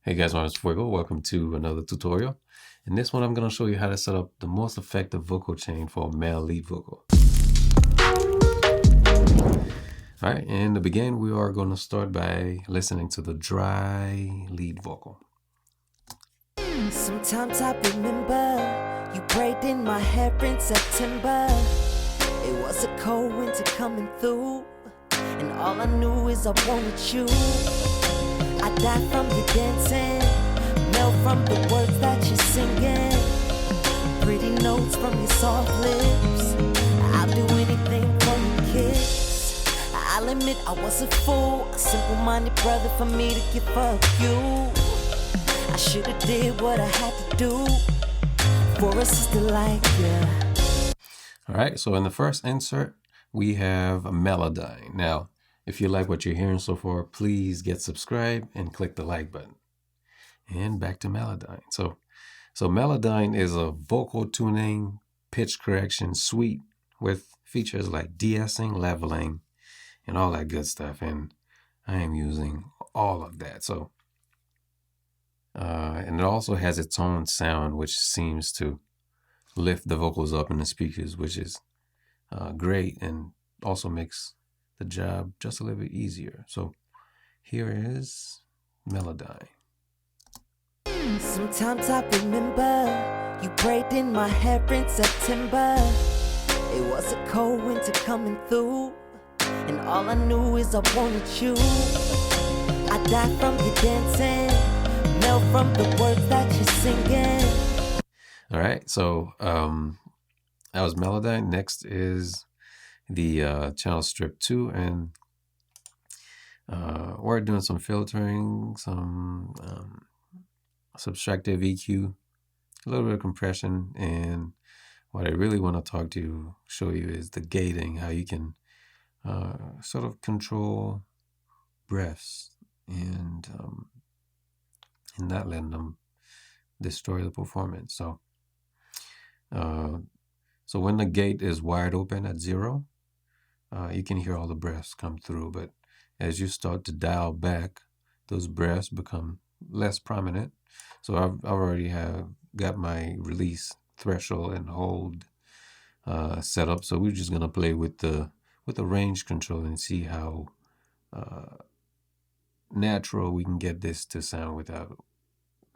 Hey guys, my name is Fuego. Welcome to another tutorial. In this one, I'm going to show you how to set up the most effective vocal chain for a male lead vocal. All right, and to begin, we are going to start by listening to the dry lead vocal. Sometimes I remember you prayed in my hair in September. It was a cold winter coming through, and all I knew is I wanted you. I died from your dancing, melt from the words that you're singing, pretty notes from your soft lips. I'll do anything for your kiss. I'll admit I was a fool, a simple-minded brother for me to give up you. I should've did what I had to do for a sister like you. All right, so in the first insert, we have a Melodyne. Now, if you like what you're hearing so far, please get subscribed and click the like button. And back to Melodyne. So Melodyne is a vocal tuning, pitch correction suite with features like de-essing, leveling, and all that good stuff. And I am using all of that. So, and it also has its own sound, which seems to lift the vocals up in the speakers, which is great and also makes the job just a little bit easier. So here is Melodyne. Sometimes I remember you prayed in my hair in September. It was a cold winter coming through, and all I knew is I wanted you. I died from your dancing, melt from the words that you're singing. All right, so that was Melodyne. Next is the ChannelStrip 2, and we're doing some filtering, some subtractive EQ, a little bit of compression, and what I really want to show you is the gating, how you can sort of control breaths and not letting them destroy the performance. So when the gate is wide open at 0, you can hear all the breaths come through, but as you start to dial back, those breaths become less prominent. So I've already got my release threshold and hold set up. So we're just gonna play with the range control and see how natural we can get this to sound without,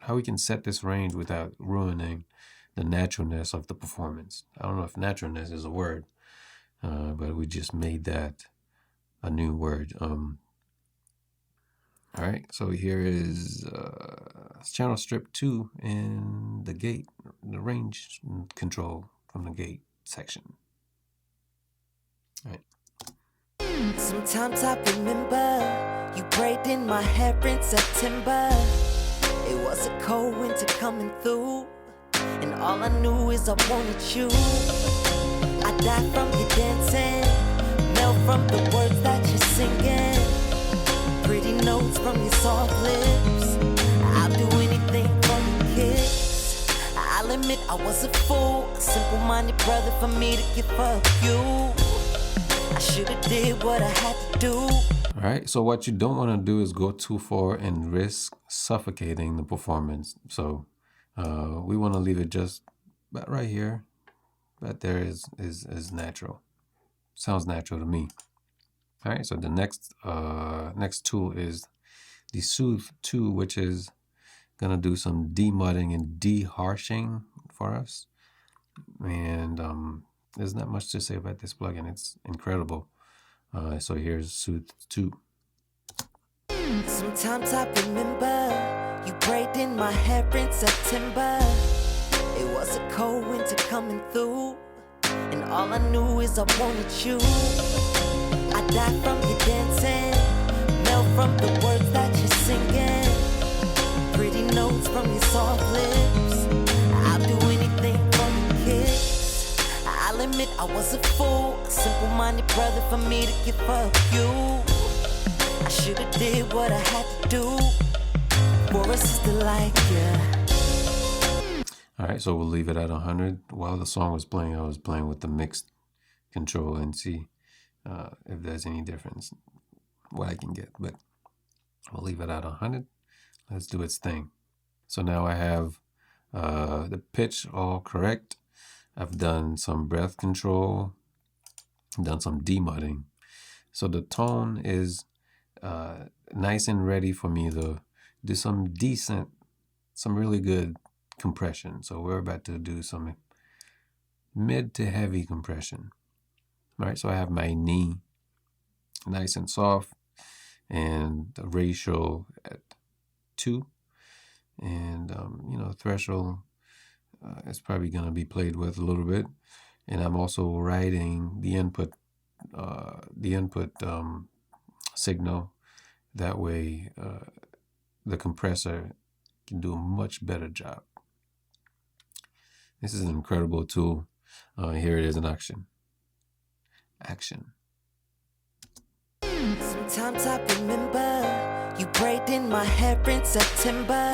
how we can set this range without ruining the naturalness of the performance. I don't know if naturalness is a word, but we just made that a new word. All right, so here is ChannelStrip 2 and the gate, the range control from the gate section. All right. Sometimes I remember you prayed in my hair in September. It was a cold winter coming through, and all I knew is I wanted you. I died from your dancing, melt from the words that you're singing, pretty notes from your soft lips. I'll do anything for your kiss. I'll admit I was a fool, a simple-minded brother for me to give up you. I should've did what I had to do. All right, so what you don't want to do is go too far and risk suffocating the performance. So we want to leave it just about right here. That there is natural. Sounds natural to me. All right, so the next tool is the Soothe 2, which is gonna do some demudding and de-harshing for us. And there's not much to say about this plugin. It's incredible. So here's Soothe 2. Sometimes I remember you prayed in my hair in September. It was a cold winter coming through, and all I knew is I wanted you. I died from your dancing, melt from the words that you're singing, pretty notes from your soft lips. I'll do anything for your kiss. I'll admit I was a fool, a simple-minded brother for me to give up you. I should've did what I had to do for a sister like you. All right, so we'll leave it at 100. While the song was playing, I was playing with the mixed control and see if there's any difference, what I can get. But we'll leave it at 100. let's do its thing. So now I have the pitch all correct. I've done some breath control, done some demudding. So the tone is nice and ready for me to do some really good compression. So we're about to do some mid to heavy compression. All right, so I have my knee nice and soft and the ratio at 2. And, threshold is probably going to be played with a little bit. And I'm also writing the input signal. That way, the compressor can do a much better job. This is an incredible tool. Here it is in action. Sometimes I remember you prayed in my hair in September.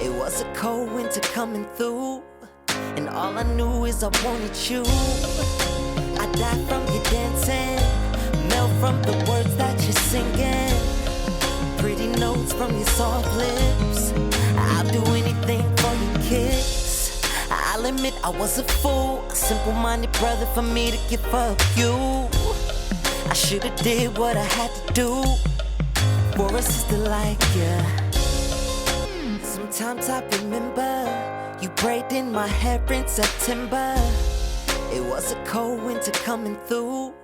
It was a cold winter coming through, and all I knew is I wanted you. I died from your dancing, melt from the words that you're singing, pretty notes from your soft lips. I'll do anything for your kiss. I'll admit I was a fool, a simple-minded brother for me to give up you. I should've did what I had to do for a sister like you. Sometimes I remember you prayed in my hair in September. It was a cold winter coming through,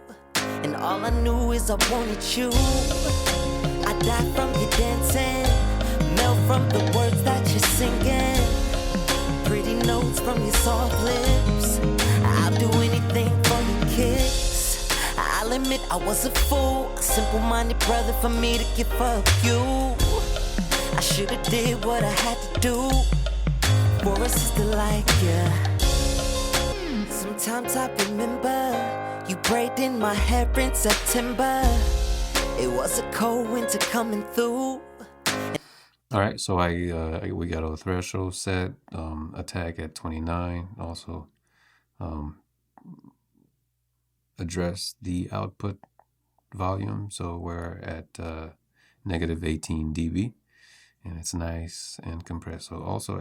and all I knew is I wanted you. I died from your dancing, melt from the words that you're singing, pretty notes from your soft lips. I'll do anything for your kiss. I'll admit I was a fool, a simple-minded brother for me to give up you. I should've did what I had to do for a sister like you. Sometimes I remember you prayed in my hair in September. It was a cold winter coming through. All right, so we got a threshold set, attack at 29. Also, address the output volume, so we're at negative 18 dB, and it's nice and compressed. So also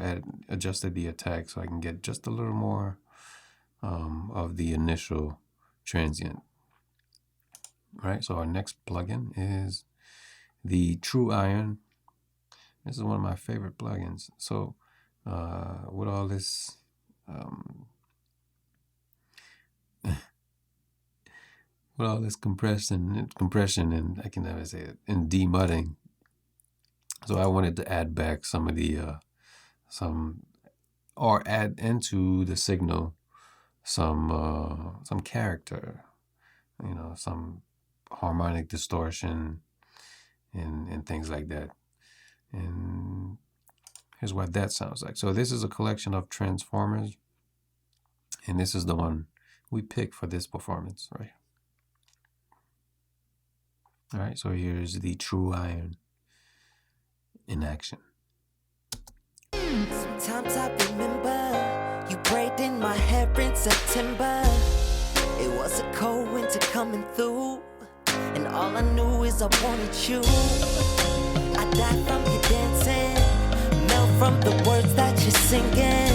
adjusted the attack so I can get just a little more of the initial transient. All right, so our next plugin is the True Iron. This is one of my favorite plugins. So with all this compression, and I can never say it, and demudding. So I wanted to add back some of the add into the signal some character, some harmonic distortion and things like that. And here's what that sounds like. So this is a collection of transformers, and this is the one we picked for this performance, right? All right, so here's the True Iron in action. Sometimes I remember you prayed in my hair in September. It was a cold winter coming through, and all I knew is I wanted you. I died from your dancing, melt from the words that you're singing,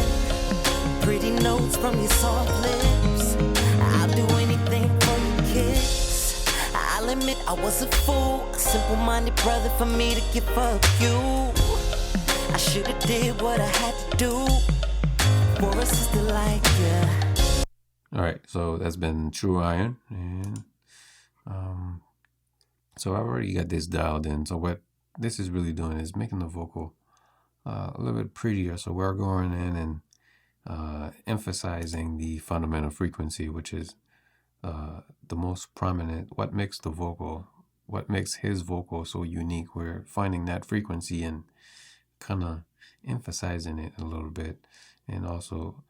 pretty notes from your soft lips. I'll do anything for your kiss. I'll admit I was a fool, a simple-minded brother for me to give up you. I should've did what I had to do for a sister like you. All right, so that's been True Iron, and so I already got this dialed in. So what this is really doing is making the vocal a little bit prettier. So we're going in and emphasizing the fundamental frequency, which is the most prominent, what makes his vocal so unique. We're finding that frequency and kind of emphasizing it a little bit, and also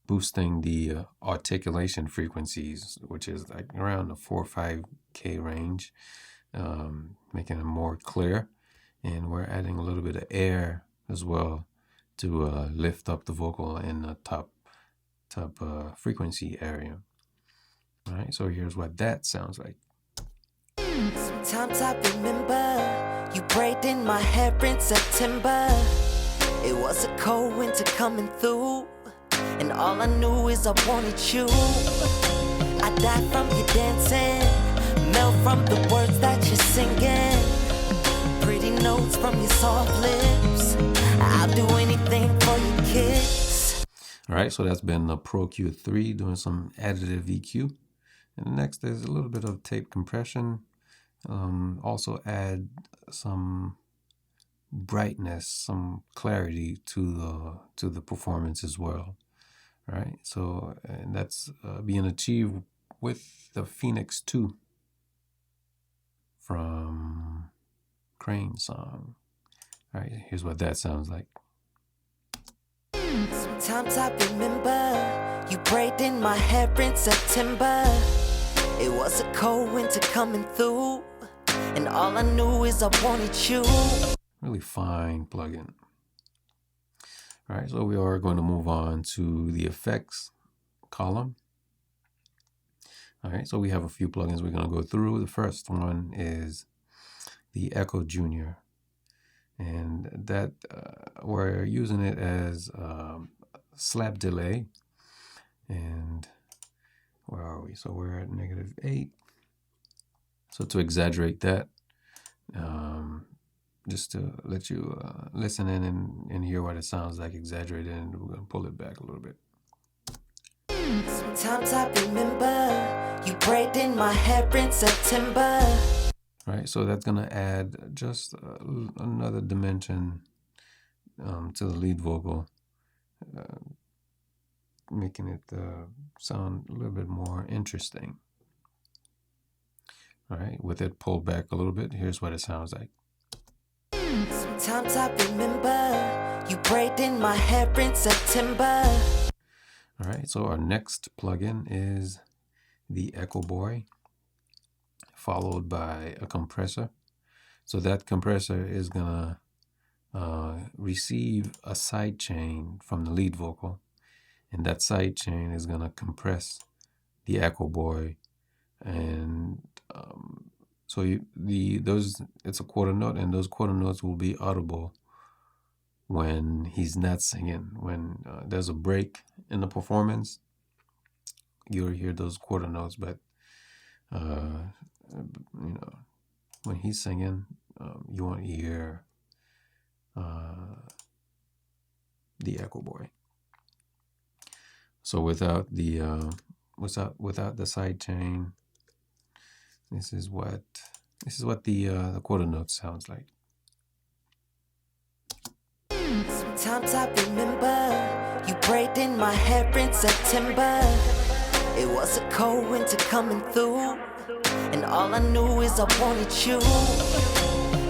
boosting the articulation frequencies, which is like around the 4 or 5K range, making it more clear. And we're adding a little bit of air as well to lift up the vocal in the top frequency area. All right, so here's what that sounds like. Sometimes I remember You braided in my hair in September. It was a cold winter coming through, and all I knew is I wanted you. I died from your dancing, melt from the words that you're singing, pretty notes from your soft lips. I'll do anything for your kiss. All right, so that's been the Pro Q3 doing some additive EQ. And next is a little bit of tape compression. Also add some brightness, some clarity to the performance as well. All right, so and that's being achieved with the Pheonix 2 from Crane Song. All right, here's what that sounds like. Sometimes I remember you braided in my hair in September. It was a cold winter coming through, and all I knew is I wanted you. Really fine plugin. All right, so we are going to move on to the effects column. All right, so we have a few plugins we're going to go through. The first one is the Echoboy Jr. And that we're using it as slap delay. And where are we? So we're at -8. So to exaggerate that, just to let you listen in and hear what it sounds like exaggerated, and we're going to pull it back a little bit. Sometimes I remember you braided in my hair in September. All right, so that's going to add just another dimension to the lead vocal, making it sound a little bit more interesting. All right, with it pulled back a little bit, here's what it sounds like. Sometimes I remember you braided in my hair in September. All right, so our next plugin is the Echoboy, followed by a compressor. So that compressor is gonna receive a side chain from the lead vocal, and that side chain is gonna compress the Echoboy, and so it's a quarter note, and those quarter notes will be audible when he's not singing. When there's a break in the performance, you'll hear those quarter notes, but you know, when he's singing, you won't hear the Echoboy. So without the side chain, this is what the quarter note sounds like. Sometimes I remember you braided in my hair in September. It was a cold winter coming through, and all I knew is I wanted you.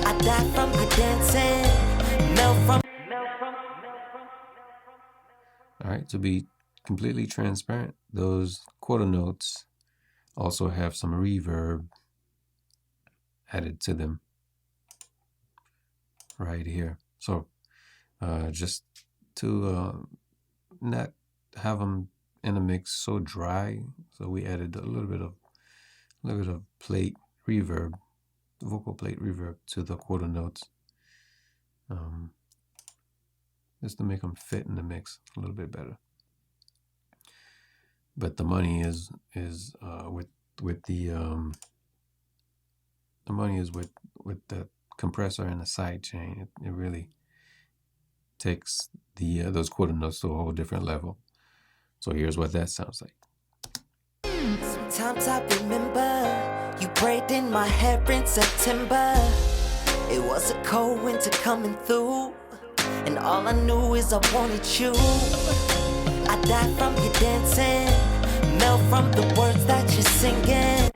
I died from your dancing, melt from. All right, to be completely transparent, those quarter notes also have some reverb added to them right here. So just to not have them in a mix so dry, so we added a little bit of plate reverb, vocal plate reverb to the quarter notes, just to make them fit in the mix a little bit better. But the money is with the compressor and the side chain. It really takes those quarter notes to a whole different level. So here's what that sounds like. Sometimes I remember you braided in my hair in September. It was a cold winter coming through, and all I knew is I wanted you. I died from your dancing, melt from the words that you're singing.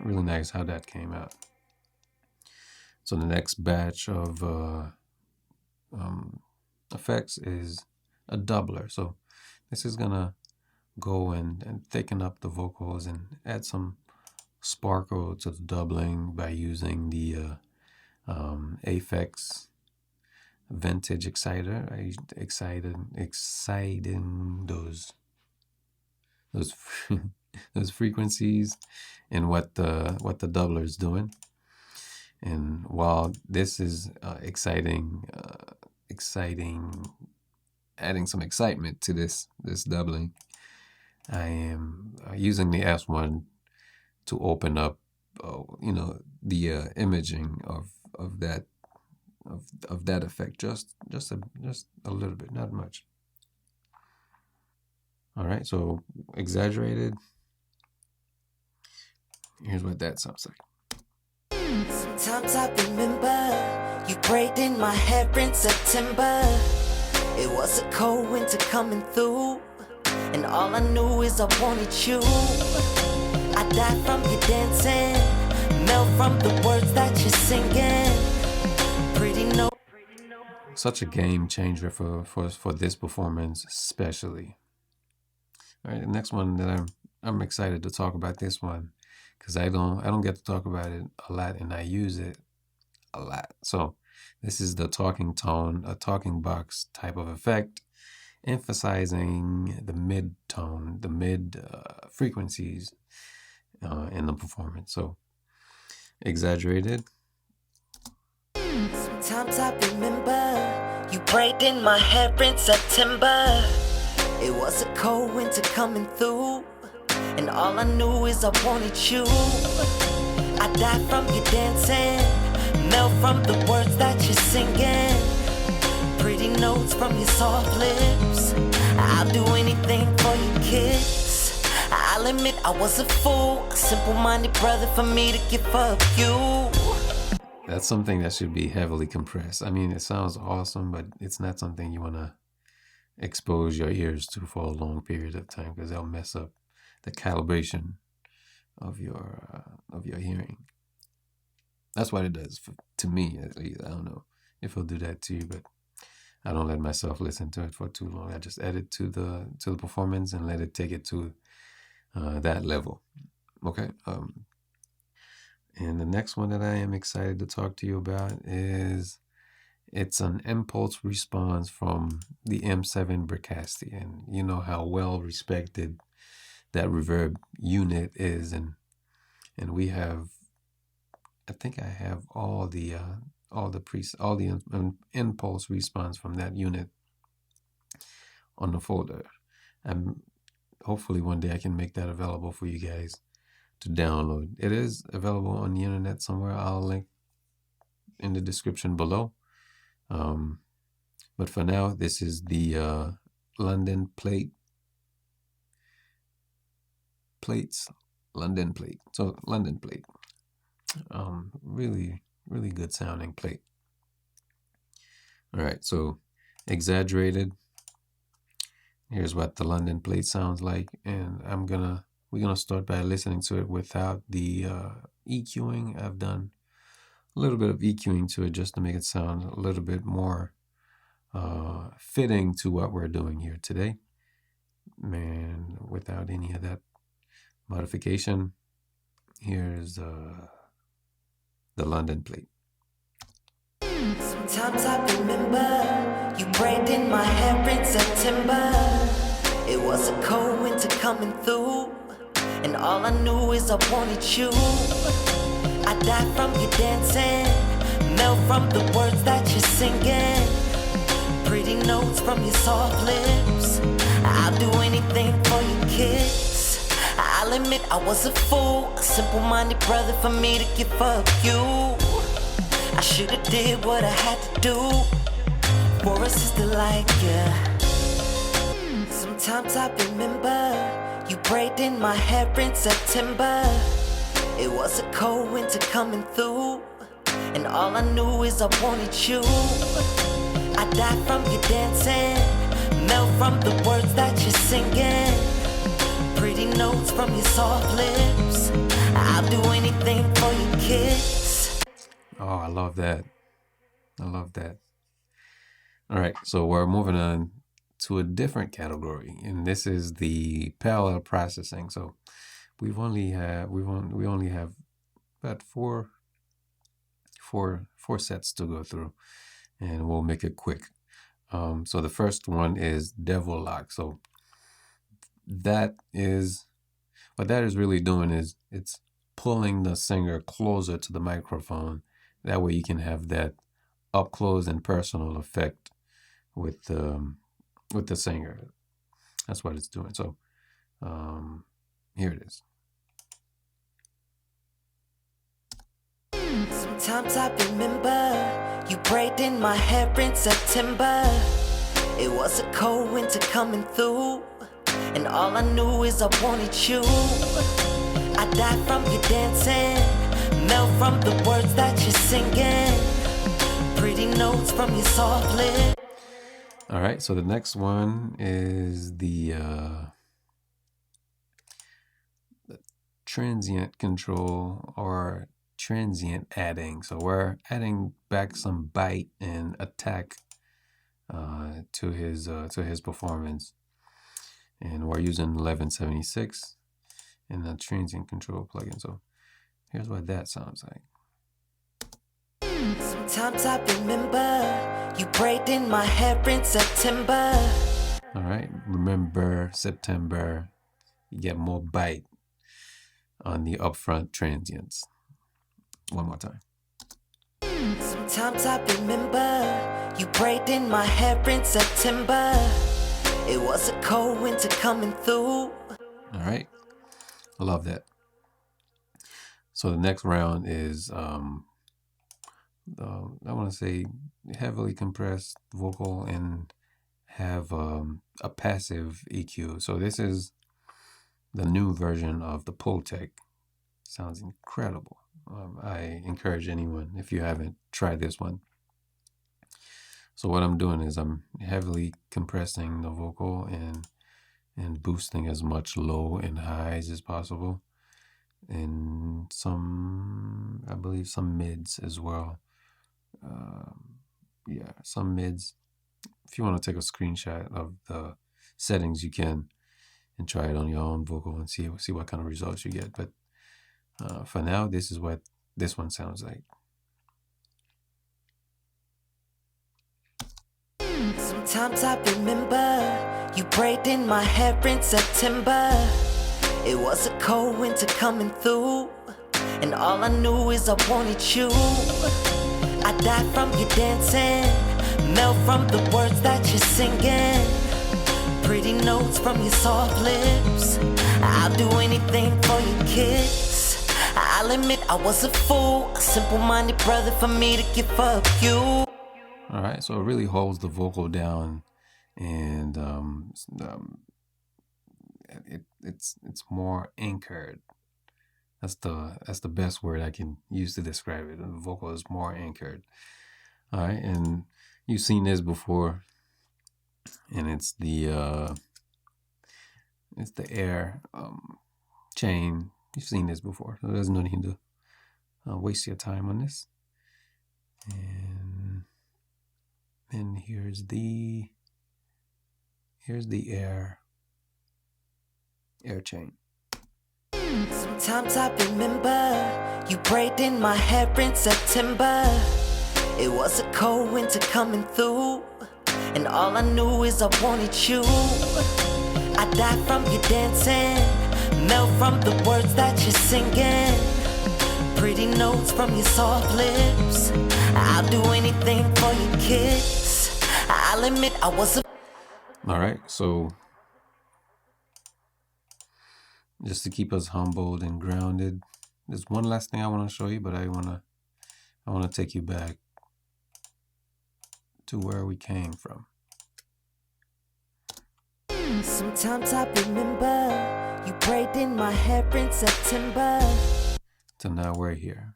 Really nice how that came out. So the next batch of effects is a doubler. So this is gonna go and thicken up the vocals and add some sparkle to the doubling by using the Aphex Vintage Exciter. Exciting those those frequencies and what the doubler is doing. And while this is exciting, adding some excitement to this doubling, I am using the S1 to open up, the imaging of that effect just a little bit, not much. All right, so exaggerated. Here's what that sounds like. Sometimes I remember you prayed in my hair in September. It was a cold winter coming through, and all I knew is I wanted you. I died from you dancing, melt from the words that you're singing. Pretty no. Such a game changer for this performance, especially. All right, the next one that I'm excited to talk about this one, because I don't get to talk about it a lot, and I use it a lot. So this is the talking tone, a talking box type of effect, emphasizing the mid tone, the mid frequencies in the performance. So exaggerated. Sometimes I remember you prayed in my hair in September. It was a cold winter coming through, and all I knew is I wanted you. I died from you dancing, melt from the words that you're singing. Pretty notes from your soft lips. I'll do anything for your kiss. I'll admit I was a fool, a simple-minded brother for me to give up you. That's something that should be heavily compressed. I mean, it sounds awesome, but it's not something you want to expose your ears to for a long period of time, because they'll mess up the calibration of your hearing. That's what it does to me, at least. I don't know if it'll do that to you, but I don't let myself listen to it for too long. I just edit to the performance and let it take it to that level. Okay. And the next one that I am excited to talk to you about is, it's an impulse response from the M7 Bricasti. And you know how well respected that reverb unit is. And we have, I think I have all the impulse response from that unit on the folder. And hopefully one day I can make that available for you guys to download. It is available on the internet somewhere. I'll link in the description below. But for now, this is the London plates. London plate. So London plate. Really, really good sounding plate. All right, so exaggerated. Here's what the London plate sounds like, and we're gonna start by listening to it without the EQing. I've done a little bit of EQing to it just to make it sound a little bit more fitting to what we're doing here today. And without any of that modification, here's the London plate. Sometimes I remember you prayed in my hair in September. It was a cold winter coming through, and all I knew is I wanted you. I died from you dancing, melt from the words that you're singing. Pretty notes from your soft lips. I'll do anything for your kiss. I'll admit I was a fool, a simple-minded brother for me to give up you. I should've did what I had to do for a sister like you. Sometimes I remember you prayed in my hair in September. It was a cold winter coming through, and all I knew is I wanted you. I died from you dancing, melt from the words that you're singing. Pretty notes from your soft lips. I'll do anything for your kiss. Oh, I love that. I love that. All right, so we're moving on to a different category, and this is the parallel processing. So we only have about four sets to go through, and we'll make it quick. So the first one is Devil-Loc. So what that is really doing is it's pulling the singer closer to the microphone That way you can have that up close and personal effect with the singer. That's what it's doing. So here it is. Sometimes I remember you prayed in my hair in September. It was a cold winter coming through, and all I knew is I wanted you. I died from your dancing, melt from the words that you're singing, pretty notes from your soft lips. All right, so the next one is the transient control or transient adding. So we're adding back some bite and attack to his performance, and we're using 1176 in the transient control plugin. So here's what that sounds like. Sometimes I remember you prayed in my hair in September. All right, remember September, you get more bite on the upfront transients. One more time. Sometimes I remember you prayed in my hair in September. It was a cold winter coming through. All right, I love that. So the next round is I want to say heavily compressed vocal and have a passive EQ. So this is the new version of the Pultec. Sounds incredible. I encourage anyone, if you haven't tried this one. So what I'm doing is I'm heavily compressing the vocal and boosting as much low and highs as possible, and some, I believe, some mids as well. Yeah, some mids. If you want to take a screenshot of the settings, you can, and try it on your own vocal and see what kind of results you get. But for now, this is what this one sounds like. Sometimes I remember you prayed in my hair in September. It was a cold winter coming through, and all I knew is I wanted you. I died from your dancing, melt from the words that you're singing, pretty notes from your soft lips. I'll do anything for your kiss. I'll admit I was a fool, a simple-minded brother for me to give up you. All right, so it really holds the vocal down, and it's more anchored. That's the best word I can use to describe it. The vocal is more anchored. All right, and you've seen this before, and it's the air chain. You've seen this before, so there's no need to waste your time on this. And then here's the air chain. Sometimes I remember you prayed in my hair in September. It was a cold winter coming through, and all I knew is I wanted you. I died from your dancing, melt from the words that you're singing, pretty notes from your soft lips. I'll do anything for your kiss. I'll admit I was a... All right, so just to keep us humbled and grounded, there's one last thing I want to show you, but I want to take you back to where we came from. Sometimes I remember you prayed in my hair in September. So now we're here.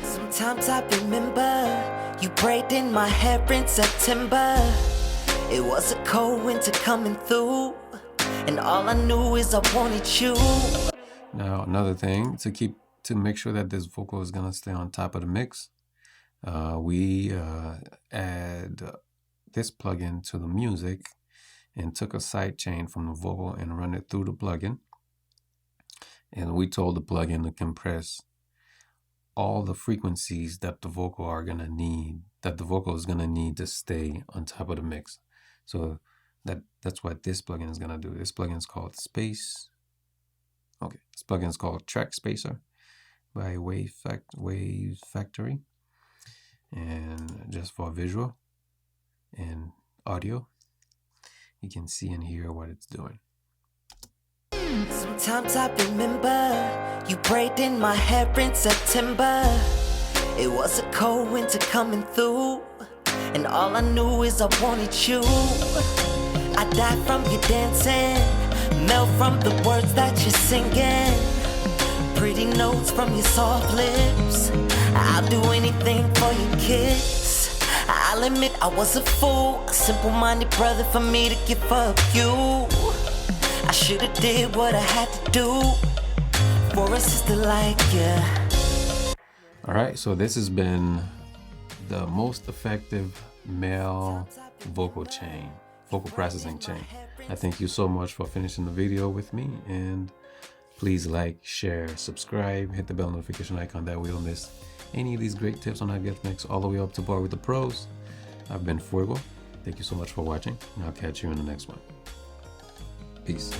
Sometimes I remember you prayed in my hair in September. It was a cold winter coming through, and all I knew is I wanted you. Now another thing to make sure that this vocal is gonna stay on top of the mix, we add this plugin to the music and took a sidechain from the vocal and run it through the plugin, and we told the plugin to compress all the frequencies that the vocal are gonna need, that the vocal is gonna need to stay on top of the mix. So that's what this plugin is gonna do. This plugin is called Space. Okay, this plugin is called Trackspacer by Wave Factory, and just for visual and audio, you can see and hear what it's doing. Sometimes I remember you prayed in my hair in September. It was a cold winter coming through, and all I knew is I wanted you. I died from you dancing, melt from the words that you're singing, pretty notes from your soft lips. I'll do anything for your kiss. I'll admit I was a fool, a simple-minded brother for me to give up you. I should've did what I had to do for a sister like you. All right, so this has been the most effective male vocal processing chain. I thank you so much for finishing the video with me, and please like, share, subscribe, hit the bell notification icon, that way you don't miss any of these great tips on how to get mix all the way up to par with the pros. I've been Fuego. Thank you so much for watching, and I'll catch you in the next one. Peace.